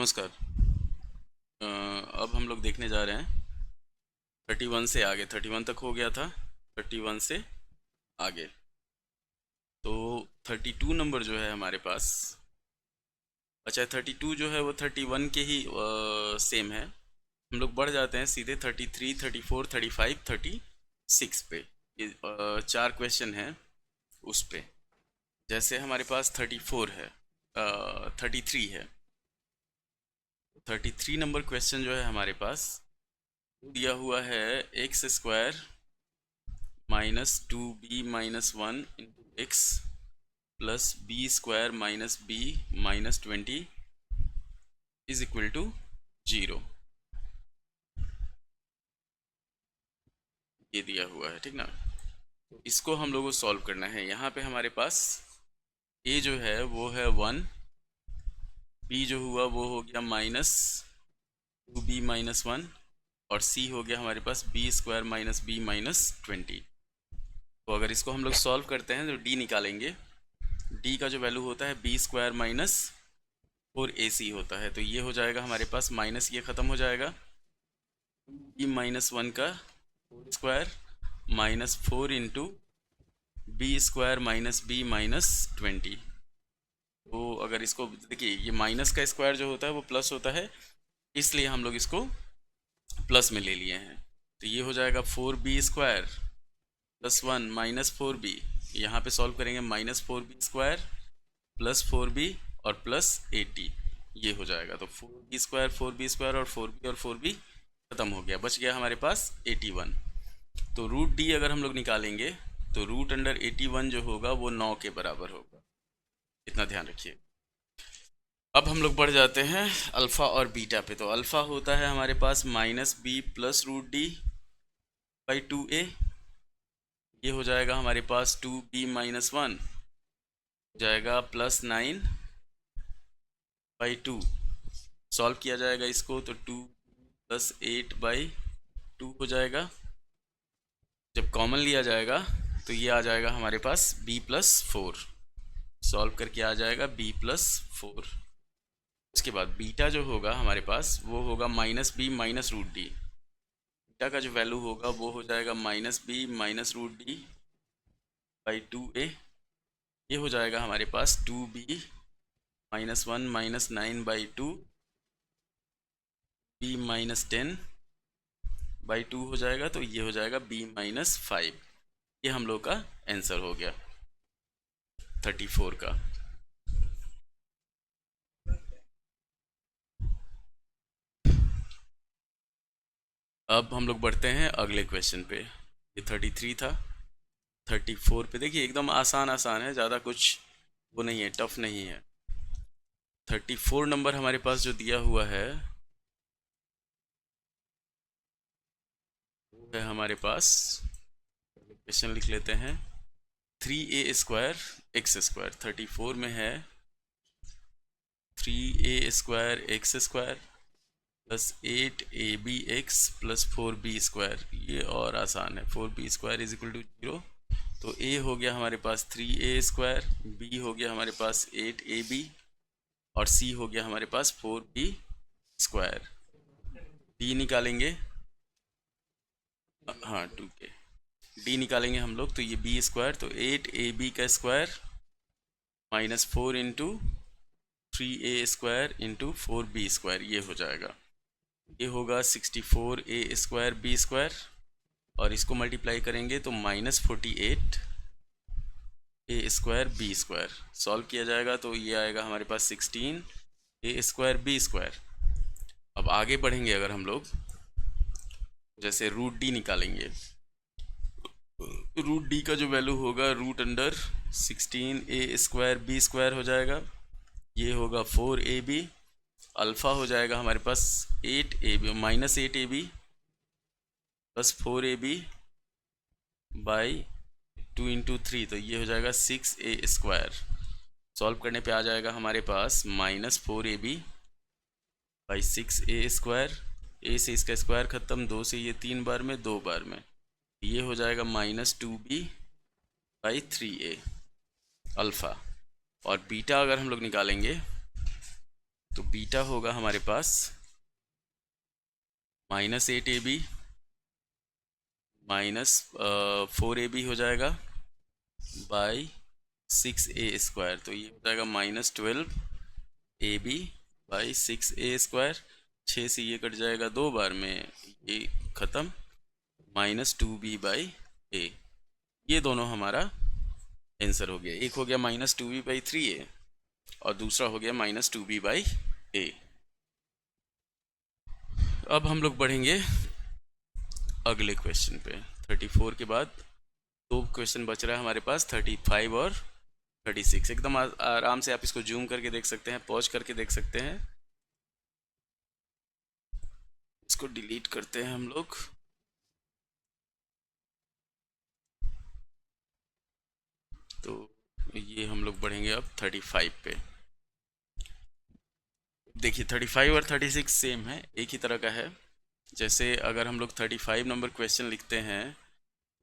नमस्कार। अब हम लोग देखने जा रहे हैं 31 से आगे। 31 तक हो गया था, 31 से आगे। तो 32 नंबर जो है हमारे पास, अच्छा 32 जो है वो 31 के ही सेम है। हम लोग बढ़ जाते हैं सीधे 33, 34, 35, 36 पे। ये चार क्वेश्चन हैं उस पे। जैसे हमारे पास 34 है, 33 है। 33 नंबर क्वेश्चन जो है हमारे पास दिया हुआ है x square -2b-1 into x plus b square -b-20 is equal to 0। ये दिया हुआ है, ठीक ना। इसको हम लोगों को सॉल्व करना है। यहाँ पे हमारे पास a जो है वो है 1, b जो हुआ वो हो गया -2b-1 और c हो गया हमारे पास b स्क्वायर -b-20। तो अगर इसको हम लोग सॉल्व करते हैं तो d निकालेंगे। d का जो वैल्यू होता है b स्क्वायर -4ac होता है। तो ये हो जाएगा हमारे पास माइनस, ये ख़त्म हो जाएगा। b-1 का square -4 into B square -b-20। तो अगर इसको देखिए, ये माइनस का स्क्वायर जो होता है वो प्लस होता है, इसलिए हम लोग इसको प्लस में ले लिए हैं। तो ये हो जाएगा 4b स्क्वायर +1 -4b। यहाँ पे सॉल्व करेंगे -4b स्क्वायर +4b और +80। ये हो जाएगा। तो 4b स्क्वायर 4b स्क्वायर और 4b और 4b खत्म हो गया, बच गया हमारे पास 81। तो रूट डी अगर हम लोग निकालेंगे तो रूट अंडर 81 जो होगा वो 9 के बराबर होगा। इतना ध्यान रखिए। अब हम लोग बढ़ जाते हैं अल्फ़ा और बीटा पे। तो अल्फ़ा होता है हमारे पास -b plus root d by 2a। ये हो जाएगा हमारे पास 2b-1 जाएगा +9 बाई 2। सॉल्व किया जाएगा इसको तो 2 + 8 बाई 2 हो जाएगा। जब कॉमन लिया जाएगा तो ये आ जाएगा हमारे पास b+4। सॉल्व करके आ जाएगा b+4। उसके बाद बीटा जो होगा हमारे पास वो होगा -b minus root d. Beta का जो वैल्यू होगा वो हो जाएगा -b minus root d by 2a। ये हो जाएगा हमारे पास 2b-1 -9 बाई 2 b-10 बाई 2 हो जाएगा। तो ये हो जाएगा b-5। ये हम लोग का आंसर हो गया 34 का। अब हम लोग बढ़ते हैं अगले क्वेश्चन पे। ये 33 था। 34 पे देखिए एकदम आसान आसान है, ज़्यादा कुछ वो नहीं है, टफ नहीं है। 34 नंबर हमारे पास जो दिया हुआ है वो है हमारे पास, क्वेश्चन लिख लेते हैं 3a स्क्वायर एक्स स्क्वायर। 34 में है 3a square x square plus 8ab(x) plus 4b square. ये और आसान है, 4b square is equal to 0। तो a हो गया हमारे पास 3a स्क्वायर, b हो गया हमारे पास 8ab और c हो गया हमारे पास 4b स्क्वायर। d निकालेंगे, हाँ 2k। d निकालेंगे हम लोग तो ये b स्क्वायर, तो 8ab का square -4 into 3a square into 4b square. ये हो जाएगा, ये होगा 64a स्क्वायर b स्क्वायर और इसको मल्टीप्लाई करेंगे तो -48 a square b square. Solve किया जाएगा तो ये आएगा हमारे पास 16 a स्क्वायर b स्क्वायर। अब आगे बढ़ेंगे अगर हम लोग, जैसे रूट डी निकालेंगे। रूट डी का जो वैल्यू होगा root under 16 a square b square हो जाएगा। ये होगा 4ab। अल्फ़ा हो जाएगा हमारे पास 8ab -8ab plus 4ab by 2 into 3। तो ये हो जाएगा 6a स्क्वायर। सॉल्व करने पे आ जाएगा हमारे पास -4ab by 6a square. a से इसका स्क्वायर ख़त्म, 2 से ये 3 बार में, 2 बार में। ये हो जाएगा -2b बाई 3a अल्फ़ा। और बीटा अगर हम लोग निकालेंगे तो बीटा होगा हमारे पास -8ab माइनस 4ab हो जाएगा बाई 6a²। तो ये हो जाएगा -12ab बाई 6a²। 6 से ये कट जाएगा 2 बार में, ये ख़त्म। -2b/a। ये दोनों हमारा आंसर हो गया। एक हो गया -2b/3a और दूसरा हो गया -2b/a। अब हम लोग बढ़ेंगे अगले क्वेश्चन पे। 34 के बाद 2 क्वेश्चन बच रहा है हमारे पास, 35 और 36। एकदम आराम से आप इसको जूम करके देख सकते हैं, पॉज करके देख सकते हैं। इसको डिलीट करते हैं हम लोग। तो ये हम लोग बढ़ेंगे अब 35 पे। देखिए 35 और 36 सेम है, एक ही तरह का है। जैसे अगर हम लोग 35 नंबर क्वेश्चन लिखते हैं,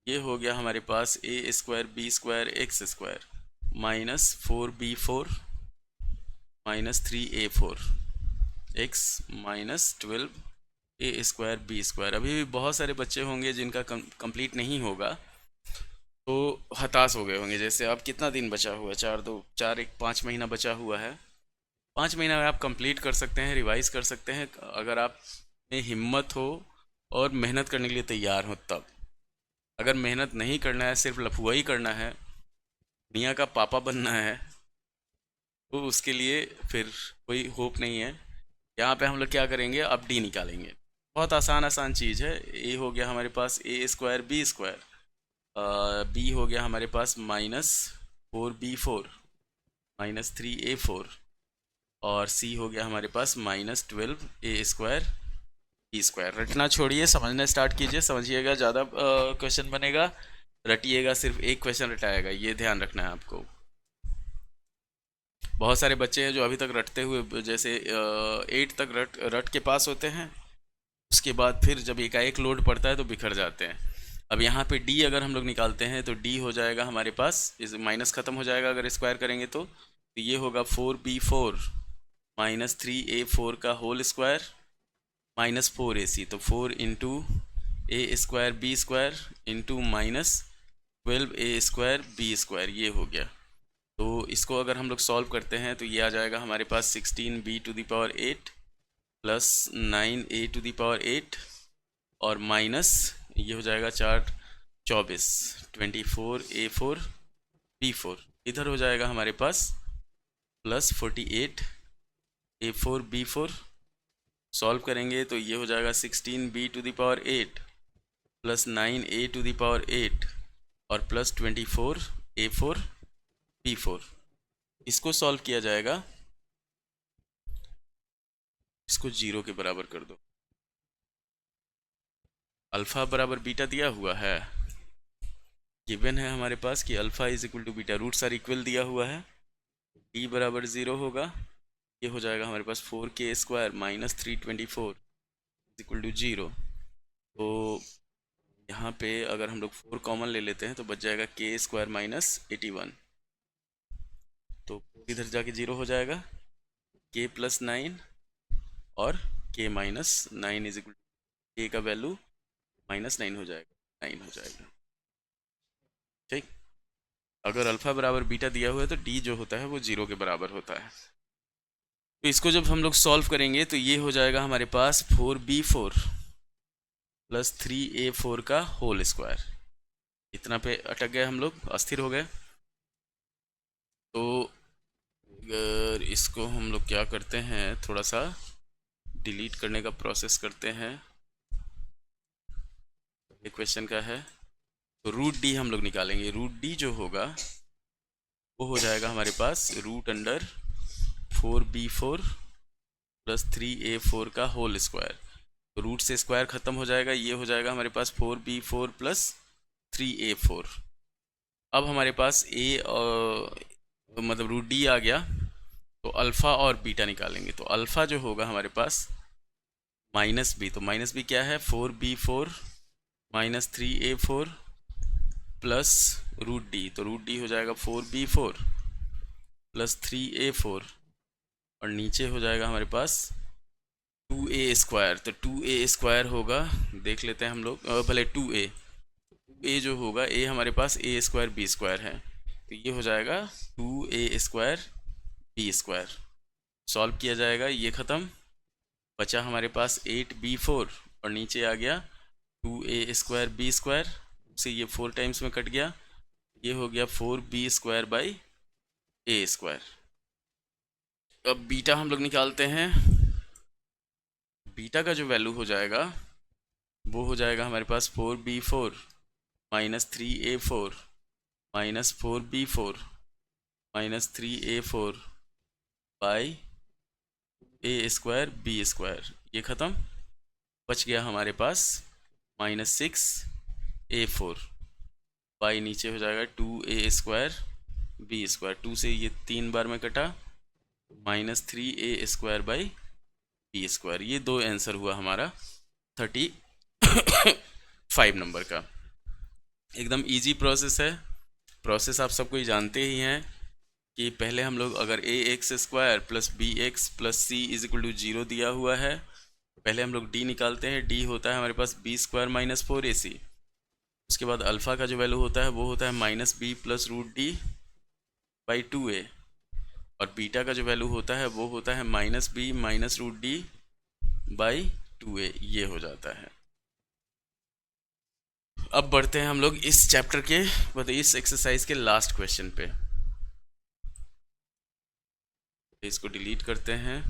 ये हो गया हमारे पास a² b² x² -4b4 -3a4 x -12a² b²। अभी भी बहुत सारे बच्चे होंगे जिनका कंप्लीट नहीं होगा, तो हताश हो गए होंगे। जैसे अब कितना दिन बचा हुआ है, 5 महीना बचा हुआ है। 5 महीना में आप कंप्लीट कर सकते हैं, रिवाइज कर सकते हैं, अगर आप में हिम्मत हो और मेहनत करने के लिए तैयार हो तब। अगर मेहनत नहीं करना है, सिर्फ लफुआई करना है, दुनिया का पापा बनना है, तो उसके लिए फिर कोई होप नहीं है। यहाँ पे हम लोग क्या करेंगे, अब डी निकालेंगे। बहुत आसान चीज़ है। ए हो गया हमारे पास a² b², बी हो गया हमारे पास -4b4 -3a4 और सी हो गया हमारे पास -12a² b²। रटना छोड़िए, समझना स्टार्ट कीजिए। समझिएगा, ज़्यादा क्वेश्चन बनेगा। रटिएगा, सिर्फ एक क्वेश्चन रटाएगा, ये ध्यान रखना है आपको। बहुत सारे बच्चे हैं जो अभी तक रटते हुए, जैसे 8 तक रट के पास होते हैं, उसके बाद फिर जब एकाएक लोड पड़ता है तो बिखर जाते हैं। अब यहाँ पे डी अगर हम लोग निकालते हैं तो डी हो जाएगा हमारे पास, इस माइनस ख़त्म हो जाएगा अगर स्क्वायर करेंगे तो ये होगा 4b4 -3a4 का होल स्क्वायर -4ac। तो 4 into a² b² into -12a² b², ये हो गया। तो इसको अगर हम लोग सॉल्व करते हैं तो ये आ जाएगा हमारे पास 16b⁸ प्लस 9a⁸ और माइनस ये हो जाएगा 4 24 24a4 b4। इधर हो जाएगा हमारे पास प्लस 48a4 b4। सॉल्व करेंगे तो ये हो जाएगा 16b⁸ प्लस 9a⁸ और प्लस 24a4 b4। इसको सॉल्व किया जाएगा, इसको 0 के बराबर कर दो। अल्फ़ा बराबर बीटा दिया हुआ है, गिवन है हमारे पास कि alpha is equal to beta, roots are equal दिया हुआ है। d बराबर 0 होगा, ये हो जाएगा हमारे पास 4k² -324 इज इक्वल टू 0। तो यहाँ पे अगर हम लोग 4 कॉमन ले लेते हैं तो बच जाएगा k² -81। तो इधर जाके 0 हो जाएगा, k + 9 और k - 9 is equal to k का वैल्यू -9 हो जाएगा, 9 हो जाएगा। ठीक, अगर अल्फ़ा बराबर बीटा दिया हुआ है तो d जो होता है वो 0 के बराबर होता है। तो इसको जब हम लोग सॉल्व करेंगे तो ये हो जाएगा हमारे पास 4b4 प्लस 3a4 का होल स्क्वायर। इतना पे अटक गए हम लोग, अस्थिर हो गए। तो अगर इसको हम लोग क्या करते हैं, थोड़ा सा डिलीट करने का प्रोसेस करते हैं। ये क्वेश्चन का है, तो रूट डी हम लोग निकालेंगे। रूट डी जो होगा वो हो जाएगा हमारे पास √4b4 प्लस 3a4 का होल स्क्वायर। तो रूट से स्क्वायर ख़त्म हो जाएगा, ये हो जाएगा हमारे पास 4b4 प्लस 3a4। अब हमारे पास मतलब रूट डी आ गया, तो अल्फ़ा और बीटा निकालेंगे। तो अल्फ़ा जो होगा हमारे पास -b, तो -b क्या है, 4b4 -3a4 plus root d. तो रूट डी हो जाएगा 4b4 प्लस 3a4 और नीचे हो जाएगा हमारे पास 2a²। तो 2a² होगा, देख लेते हैं हम लोग, भले 2a जो होगा, a हमारे पास a² b² है, तो ये हो जाएगा 2a² b²। सॉल्व किया जाएगा, ये ख़त्म, बचा हमारे पास 8b4 और नीचे आ गया 2a² b² से ये 4 टाइम्स में कट गया, ये हो गया 4b² a²। अब बीटा हम लोग निकालते हैं। बीटा का जो वैल्यू हो जाएगा वो हो जाएगा हमारे पास 4b4 minus 3a4 minus 4b4 minus 3a4 by a² b²। ये ख़त्म, बच गया हमारे पास -6a4 बाई नीचे हो जाएगा 2a² b²। 2 से ये 3 बार में कटा, -3a² बाई b²। ये दो आंसर हुआ हमारा 35 नंबर का। एकदम इजी प्रोसेस है। प्रोसेस आप सब कोई जानते ही हैं कि पहले हम लोग अगर ax² plus bx plus c is equal to 0 दिया हुआ है, पहले हम लोग d निकालते हैं। d होता है हमारे पास b² माइनस 4ac। उसके बाद अल्फ़ा का जो वैल्यू होता है वो होता है -b plus √d by 2a, और बीटा का जो वैल्यू होता है वो होता है -b minus √d by 2a। ये हो जाता है। अब बढ़ते हैं हम लोग इस चैप्टर के, मतलब इस एक्सरसाइज के लास्ट क्वेश्चन पे। इसको डिलीट करते हैं,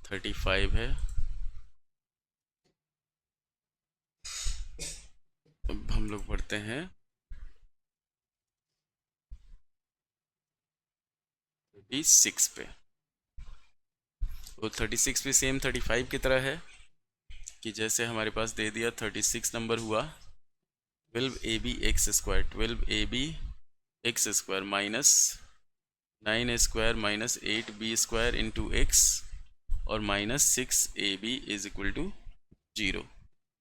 35 है। अब हम लोग बढ़ते हैं 36 पे। वो 36 भी सेम 35 की तरह है कि जैसे हमारे पास दे दिया 36 नंबर हुआ 12ab² 12ab² minus 9a² minus 8b² into x और minus 6ab is equal to 0।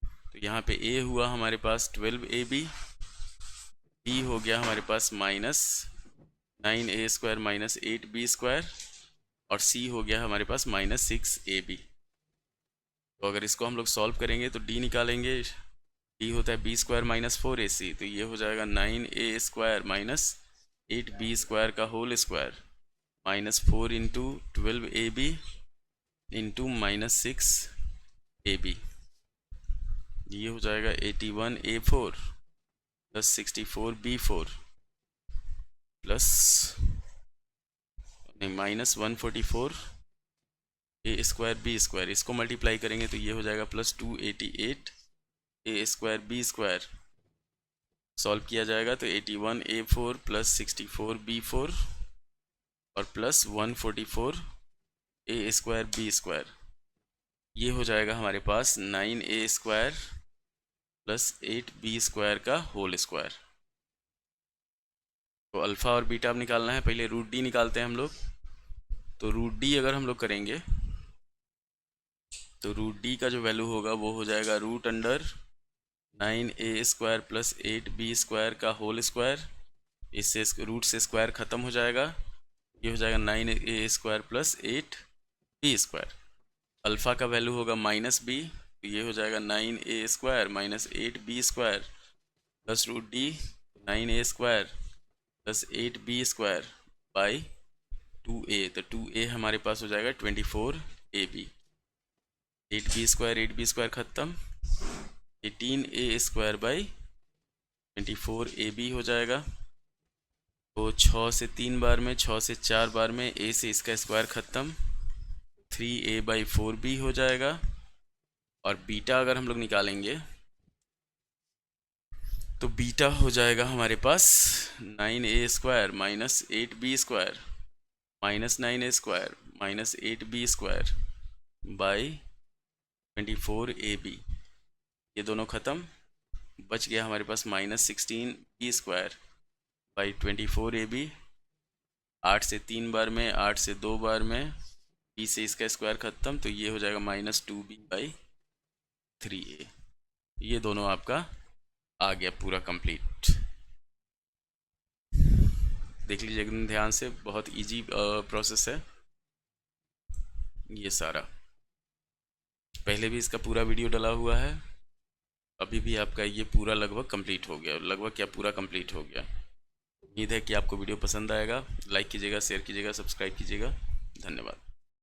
तो यहाँ पे a हुआ हमारे पास 12ab, b हो गया हमारे पास माइनस 9a² माइनस 8b² और c हो गया हमारे पास माइनस 6ab। तो अगर इसको हम लोग सॉल्व करेंगे तो d निकालेंगे, d होता है b² माइनस 4ac, तो ये हो जाएगा 9a² माइनस 8b² का whole square minus 4 into 12ab into minus 6ab। ये हो जाएगा 81a4 plus 64b4 plus minus 144 a² b²। इसको मल्टीप्लाई करेंगे तो ये हो जाएगा प्लस 288 a² b²। सॉल्व किया जाएगा तो 81a4 प्लस 64b4 और प्लस 144 a² b²। ये हो जाएगा हमारे पास 9a² प्लस 8b² का होल स्क्वायर। तो अल्फ़ा और बीटा अब निकालना है। पहले √d निकालते हैं हम लोग। तो √d अगर हम लोग करेंगे तो √d का जो वैल्यू होगा वो हो जाएगा √9a² प्लस 8b² का होल स्क्वायर। इससे रूट से स्क्वायर ख़त्म हो जाएगा, ये हो जाएगा 9a² प्लस 8b²। अल्फ़ा का वैल्यू होगा -b, तो ये हो जाएगा 9a² minus 8b² plus √d 9a² plus 8b² by 2a। तो 2a हमारे पास हो जाएगा 24ab। 8b² ख़त्म, 18a² बाई 24ab हो जाएगा। तो 6 से 3 बार में, 6 से 4 बार में, a से इसका स्क्वायर ख़त्म, 3a बाई 4b हो जाएगा। और बीटा अगर हम लोग निकालेंगे तो बीटा हो जाएगा हमारे पास 9a² minus 8b² minus 9a² minus 8b² by 24ab। ये दोनों ख़त्म, बच गया हमारे पास -16b² बाई 24ab। 8 से 3 बार में, 8 से 2 बार में, b से इसका स्क्वायर ख़त्म, तो ये हो जाएगा -2b बाई 3a। ये दोनों आपका आ गया पूरा कंप्लीट। देख लीजिए एकदम ध्यान से, बहुत इजी प्रोसेस है। ये सारा पहले भी इसका पूरा वीडियो डला हुआ है, अभी भी आपका ये पूरा लगभग कंप्लीट हो गया, लगभग क्या पूरा कंप्लीट हो गया। उम्मीद है कि आपको वीडियो पसंद आएगा। लाइक कीजिएगा, शेयर कीजिएगा, सब्सक्राइब कीजिएगा। धन्यवाद।